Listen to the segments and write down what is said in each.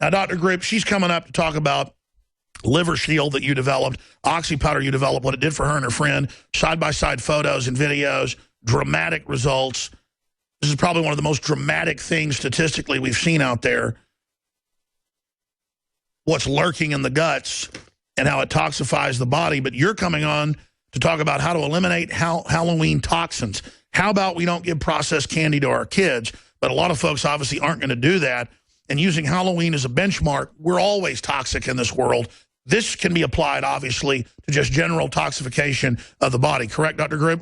Now, Dr. Grip, she's coming up to talk about Liver Shield that you developed, oxy powder you developed, what it did for her and her friend, side-by-side photos and videos, dramatic results. This is probably one of the most dramatic things statistically we've seen out there. What's lurking in the guts and how it toxifies the body. But you're coming on to talk about how to eliminate Halloween toxins. How about we don't give processed candy to our kids? But a lot of folks obviously aren't going to do that. And using Halloween as a benchmark, we're always toxic in this world. This can be applied, obviously, to just general toxification of the body. Correct, Dr. Grib?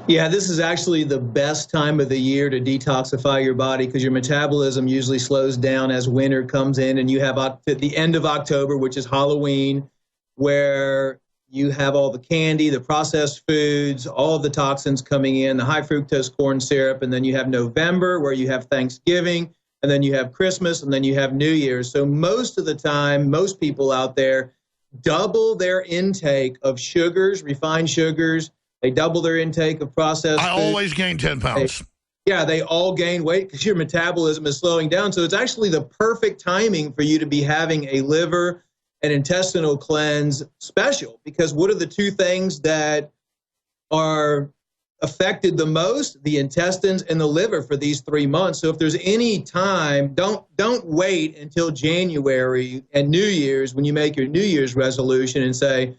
Yeah, this is actually the best time of the year to detoxify your body because your metabolism usually slows down as winter comes in, and you have at the end of October, which is Halloween, where you have all the candy, the processed foods, all of the toxins coming in, the high fructose corn syrup, and then you have November where you have Thanksgiving, and then you have Christmas, and then you have New Year's. So most of the time, most people out there double their intake of sugars, refined sugars. They double their intake of processed I food. always gain 10 pounds. They all gain weight because your metabolism is slowing down. So it's actually the perfect timing for you to be having a liver and intestinal cleanse special, because what are the two things that are affected the most? The intestines and the liver for these 3 months. So if there's any time, don't wait until January and New Year's when you make your New Year's resolution and say,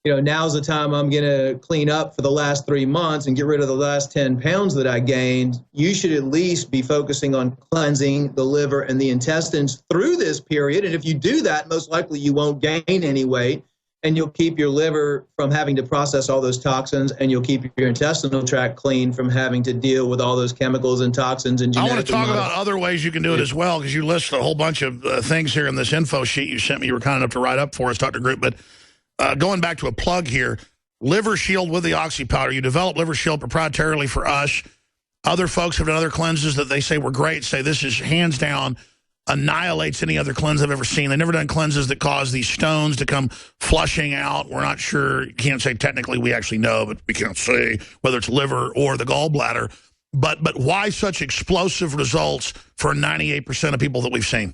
now's the time I'm going to clean up for the last 3 months and get rid of the last 10 pounds that I gained. You should at least be focusing on cleansing the liver and the intestines through this period. And if you do that, most likely you won't gain any weight, and you'll keep your liver from having to process all those toxins, and you'll keep your intestinal tract clean from having to deal with all those chemicals and toxins. And I want to talk about other ways you can do it as well, because you list a whole bunch of things here in this info sheet you sent me. You were kind enough to write up for us, Dr. Group. But going back to a plug here, Liver Shield with the oxy powder. You developed Liver Shield proprietarily for us. Other folks have done other cleanses that they say were great, say this is hands down annihilates any other cleanse I've ever seen. They've never done cleanses that cause these stones to come flushing out. We're not sure. You can't say technically, we actually know, but we can't say whether it's liver or the gallbladder. But why such explosive results for 98% of people that we've seen?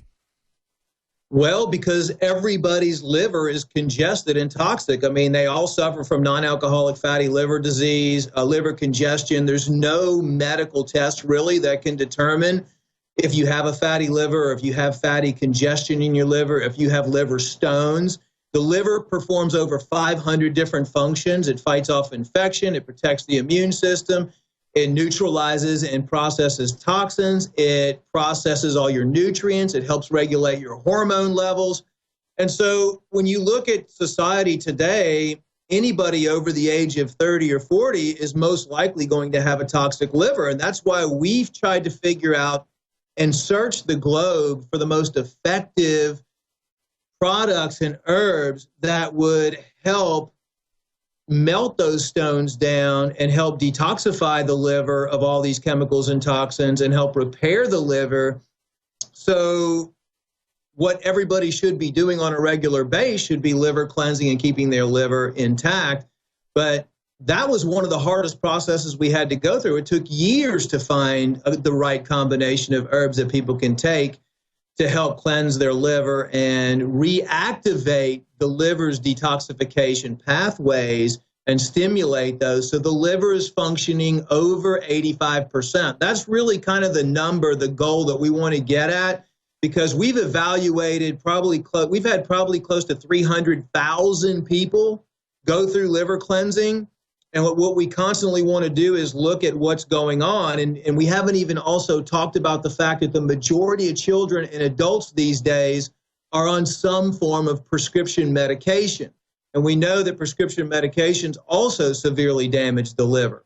Well, because everybody's liver is congested and toxic. I mean, they all suffer from non-alcoholic fatty liver disease, liver congestion. There's no medical test really that can determine if you have a fatty liver, or if you have fatty congestion in your liver, if you have liver stones. The liver performs over 500 different functions. It fights off infection. It protects the immune system. It neutralizes and processes toxins. It processes all your nutrients. It helps regulate your hormone levels. And so when you look at society today, anybody over the age of 30 or 40 is most likely going to have a toxic liver. And that's why we've tried to figure out and search the globe for the most effective products and herbs that would help melt those stones down and help detoxify the liver of all these chemicals and toxins and help repair the liver. So what everybody should be doing on a regular basis should be liver cleansing and keeping their liver intact. But that was one of the hardest processes we had to go through. It took years to find the right combination of herbs that people can take to help cleanse their liver and reactivate the liver's detoxification pathways and stimulate those so the liver is functioning over 85%. That's really kind of the number, the goal that we want to get at, because we've evaluated we've had probably close to 300,000 people go through liver cleansing. And what we constantly want to do is look at what's going on. And we haven't even also talked about the fact that the majority of children and adults these days are on some form of prescription medication. And we know that prescription medications also severely damage the liver.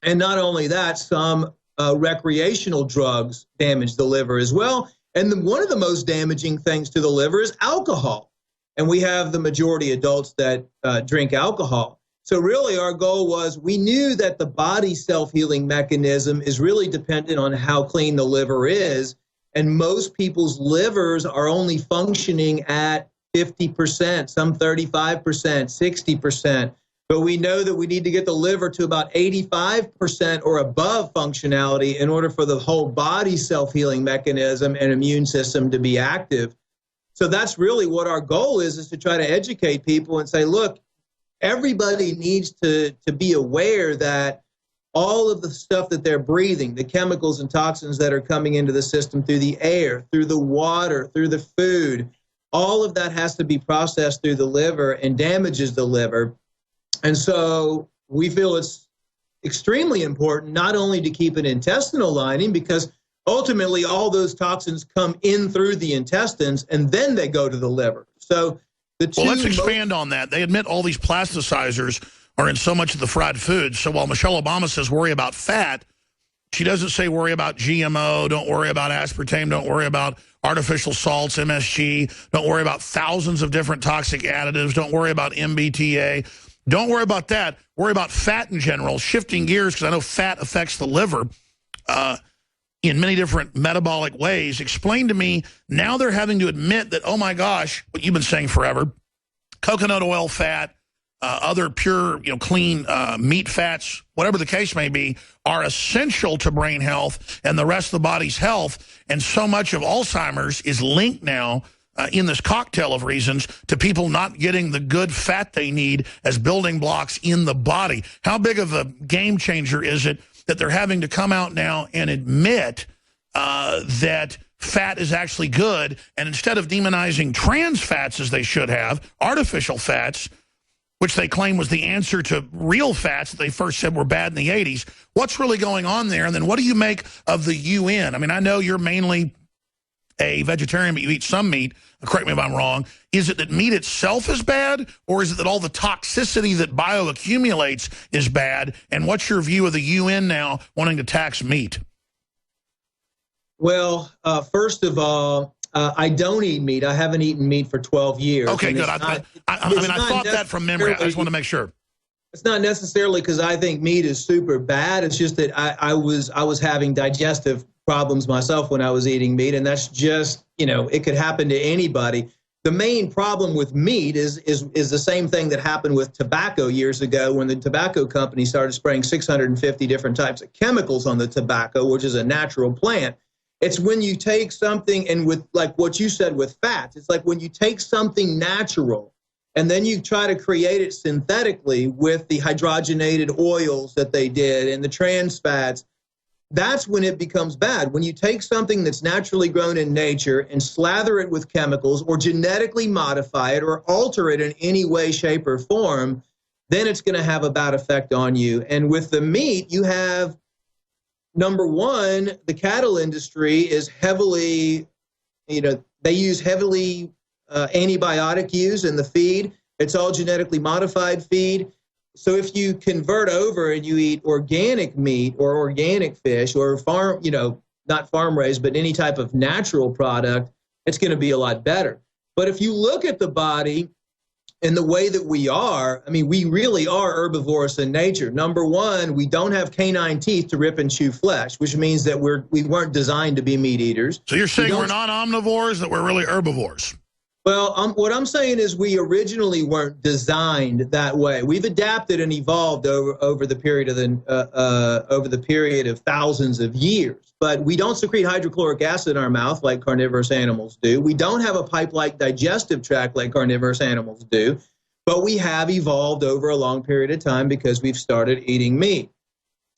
And not only that, some recreational drugs damage the liver as well. And one of the most damaging things to the liver is alcohol. And we have the majority adults that drink alcohol. So really our goal was, we knew that the body's self-healing mechanism is really dependent on how clean the liver is. And most people's livers are only functioning at 50%, some 35%, 60%. But we know that we need to get the liver to about 85% or above functionality in order for the whole body self-healing mechanism and immune system to be active. So that's really what our goal is to try to educate people and say, look, everybody needs to be aware that all of the stuff that they're breathing, the chemicals and toxins that are coming into the system through the air, through the water, through the food, all of that has to be processed through the liver and damages the liver. And so we feel it's extremely important not only to keep an intestinal lining, because ultimately all those toxins come in through the intestines and then they go to the liver. So well, let's expand on that. They admit all these plasticizers are in so much of the fried foods. So while Michelle Obama says worry about fat, she doesn't say worry about GMO, don't worry about aspartame, don't worry about artificial salts, MSG, don't worry about thousands of different toxic additives, don't worry about MBTA. Don't worry about that. Worry about fat in general. Shifting gears, because I know fat affects the liver in many different metabolic ways. Explain to me, now they're having to admit that, oh my gosh, what you've been saying forever, coconut oil fat, other pure, clean meat fats, whatever the case may be, are essential to brain health and the rest of the body's health. And so much of Alzheimer's is linked now in this cocktail of reasons to people not getting the good fat they need as building blocks in the body. How big of a game changer is it that they're having to come out now and admit that fat is actually good, and instead of demonizing trans fats as they should have, artificial fats, which they claim was the answer to real fats that they first said were bad in the 80s, what's really going on there? And then what do you make of the UN? I mean, I know you're mainly a vegetarian, but you eat some meat. Correct me if I'm wrong. Is it that meat itself is bad, or is it that all the toxicity that bioaccumulates is bad? And what's your view of the UN now wanting to tax meat? Well, first of all, I don't eat meat. I haven't eaten meat for 12 years. Okay, good. I thought that from memory. I just want to make sure. It's not necessarily because I think meat is super bad. It's just that I was having digestive problems myself when I was eating meat, and that's just, it could happen to anybody. The main problem with meat is the same thing that happened with tobacco years ago when the tobacco company started spraying 650 different types of chemicals on the tobacco, which is a natural plant. It's when you take something, and with like what you said with fats, it's like when you take something natural and then you try to create it synthetically with the hydrogenated oils that they did and the trans fats. That's when it becomes bad. When you take something that's naturally grown in nature and slather it with chemicals or genetically modify it or alter it in any way, shape, or form, then it's going to have a bad effect on you. And with the meat, you have, number one, the cattle industry is heavily, they use heavily antibiotic use in the feed. It's all genetically modified feed. So if you convert over and you eat organic meat or organic fish or farm, not farm raised, but any type of natural product, it's going to be a lot better. But if you look at the body and the way that we are, we really are herbivorous in nature. Number one, we don't have canine teeth to rip and chew flesh, which means that we weren't designed to be meat eaters. So you're saying we're not omnivores, that we're really herbivores? Well, what I'm saying is we originally weren't designed that way. We've adapted and evolved over the period of thousands of years. But we don't secrete hydrochloric acid in our mouth like carnivorous animals do. We don't have a pipe-like digestive tract like carnivorous animals do. But we have evolved over a long period of time because we've started eating meat.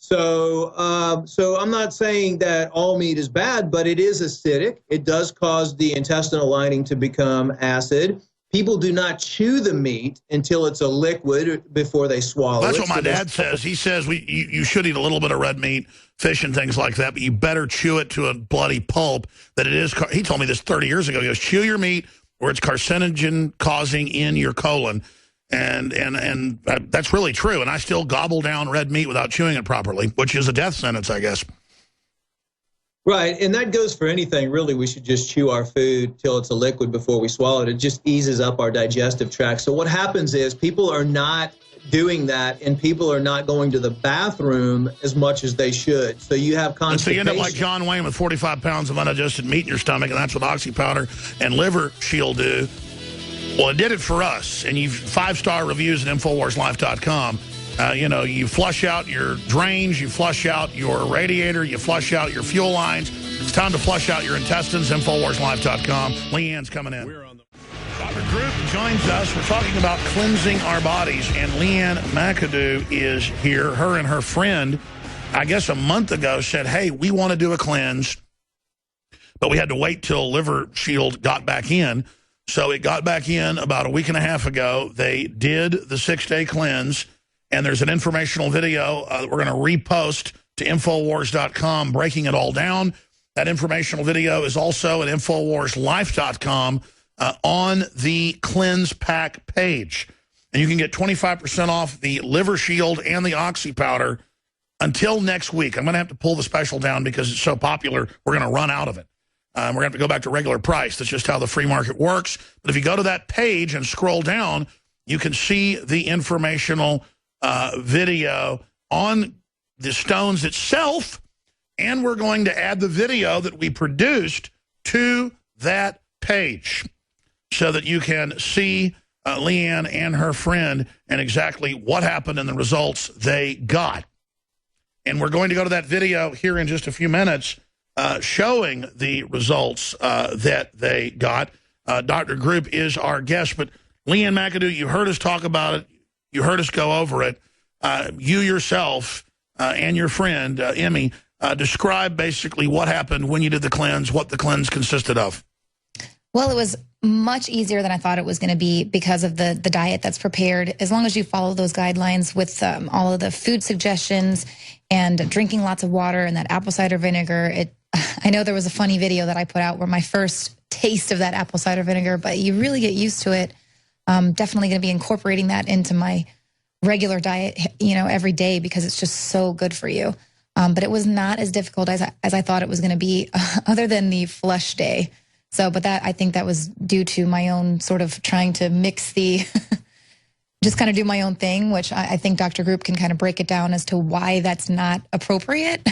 So I'm not saying that all meat is bad, but it is acidic. It does cause the intestinal lining to become acid. People do not chew the meat until it's a liquid before they swallow it. That's what my dad says. He says you should eat a little bit of red meat, fish and things like that, but you better chew it to a bloody pulp. That it is. He told me this 30 years ago. He goes, chew your meat where it's carcinogen causing in your colon. And that's really true. And I still gobble down red meat without chewing it properly, which is a death sentence, I guess. Right. And that goes for anything, really. We should just chew our food till it's a liquid before we swallow it. It just eases up our digestive tract. So what happens is people are not doing that, and people are not going to the bathroom as much as they should. So you have constipation. So you end up like John Wayne with 45 pounds of undigested meat in your stomach, and that's what Oxy Powder and Liver Shield do. Well, it did it for us. And you've 5-star reviews at InfoWarsLife.com. You know, you flush out your drains, you flush out your radiator, you flush out your fuel lines. It's time to flush out your intestines. InfoWarsLife.com. Leanne's coming in. Dr. Group joins us. We're talking about cleansing our bodies, and Leanne McAdoo is here. Her and her friend, I guess a month ago, said, hey, we want to do a cleanse, but we had to wait till Liver Shield got back in. So it got back in about a week and a half ago. They did the 6-day cleanse, and there's an informational video that we're going to repost to Infowars.com, breaking it all down. That informational video is also at InfoWarsLife.com on the Cleanse Pack page. And you can get 25% off the Liver Shield and the Oxy Powder until next week. I'm going to have to pull the special down because it's so popular, we're going to run out of it. We're going to have to go back to regular price. That's just how the free market works. But if you go to that page and scroll down, you can see the informational video on the stones itself, and we're going to add the video that we produced to that page so that you can see Leanne and her friend and exactly what happened and the results they got. And we're going to go to that video here in just a few minutes showing the results that they got. Dr. Group is our guest, but Leanne McAdoo, you heard us talk about it. You heard us go over it. You yourself and your friend, Emmy, describe basically what happened when you did the cleanse, what the cleanse consisted of. Well, it was much easier than I thought it was going to be because of the diet that's prepared. As long as you follow those guidelines with all of the food suggestions and drinking lots of water and that apple cider vinegar. I know there was a funny video that I put out where my first taste of that apple cider vinegar, but you really get used to it. Definitely going to be incorporating that into my regular diet, you know, every day because it's just so good for you. But it was not as difficult as I thought it was going to be, other than the flush day. So, but that, I think that was due to my own sort of trying to mix the, just kind of do my own thing, which I think Dr. Group can kind of break it down as to why that's not appropriate.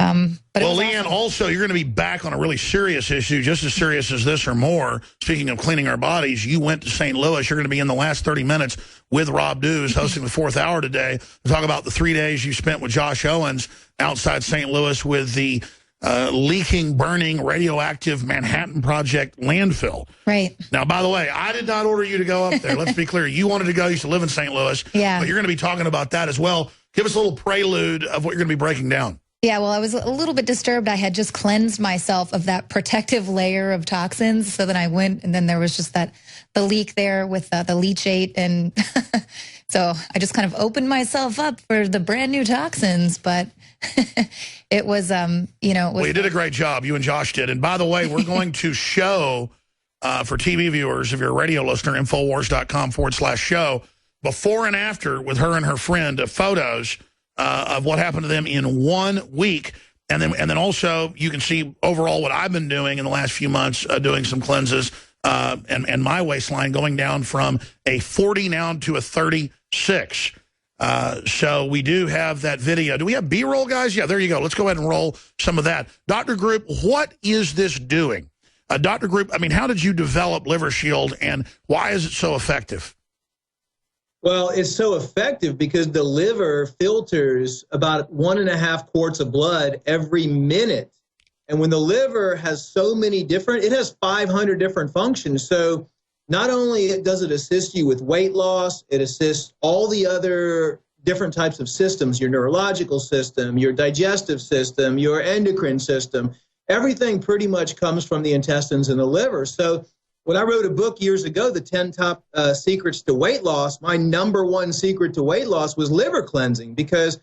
But well, Leanne, also, you're going to be back on a really serious issue, just as serious as this or more. Speaking of cleaning our bodies, you went to St. Louis. You're going to be in the last 30 minutes with Rob Dews, hosting the 4th hour today, to talk about the 3 days you spent with Josh Owens outside St. Louis with the leaking, burning, radioactive Manhattan Project landfill. Right. Now, by the way, I did not order you to go up there. Let's be clear. You wanted to go. You used to live in St. Louis. Yeah. But you're going to be talking about that as well. Give us a little prelude of what you're going to be breaking down. Yeah, well, I was a little bit disturbed. I had just cleansed myself of that protective layer of toxins. So then I went, and then there was just the leak there with the leachate. And so I just kind of opened myself up for the brand new toxins. But it was, you know. Well, you did a great job. You and Josh did. And by the way, we're going to show for TV viewers, if you're a radio listener, Infowars.com/show, before and after with her and her friend, photos of what happened to them in 1 week. And then also you can see overall what I've been doing in the last few months, doing some cleanses and my waistline going down from a 40 now to a 36. So we do have that video. Do we have B-roll, guys? Yeah, there you go. Let's go ahead and roll some of that. Dr. Group, what is this doing? Dr. Group, I mean, how did you develop Liver Shield, and why is it so effective? Well, it's so effective because the liver filters about 1.5 quarts of blood every minute. And when the liver has so many different, it has 500 different functions. So not only does it assist you with weight loss, it assists all the other different types of systems, your neurological system, your digestive system, your endocrine system. Everything pretty much comes from the intestines and the liver. So when I wrote a book years ago, The 10 Top Secrets to Weight Loss, my #1 secret to weight loss was liver cleansing, because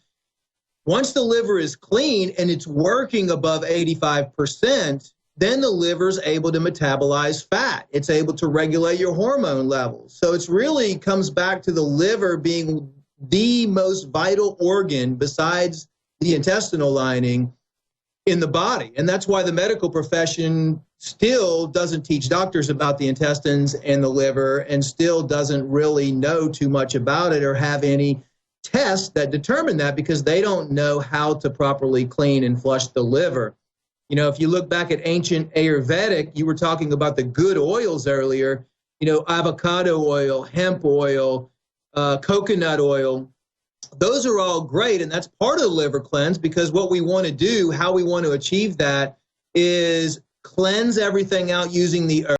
once the liver is clean and it's working above 85%, then the liver's able to metabolize fat. It's able to regulate your hormone levels. So it's really comes back to the liver being the most vital organ besides the intestinal lining in the body. And that's why the medical profession still doesn't teach doctors about the intestines and the liver, and still doesn't really know too much about it or have any tests that determine that, because they don't know how to properly clean and flush the liver. You know, if you look back at ancient Ayurvedic, you were talking about the good oils earlier. avocado oil, hemp oil, coconut oil. Those are all great, and that's part of the liver cleanse, because what we want to do, how we want to achieve that, is cleanse everything out using the